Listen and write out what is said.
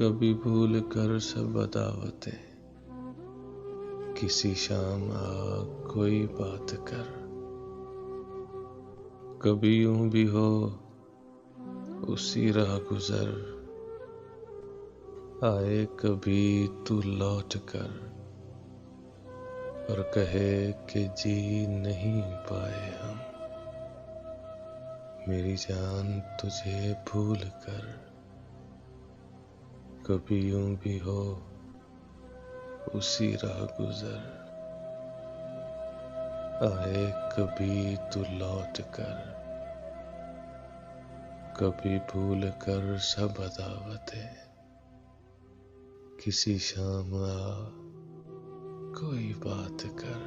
कभी भूल कर सब अदावतें, किसी शाम आ कोई बात कर। कभी यूं भी हो उसी राह गुजर, आए कभी तू लौट कर और कहे कि जी नहीं पाए हम। मेरी जान तुझे भूल कर। कभी यूं भी हो उसी राह गुजर, आए कभी तू लौट कर। कभी भूल कर सब अदावतें, किसी शाम आ कोई बात कर।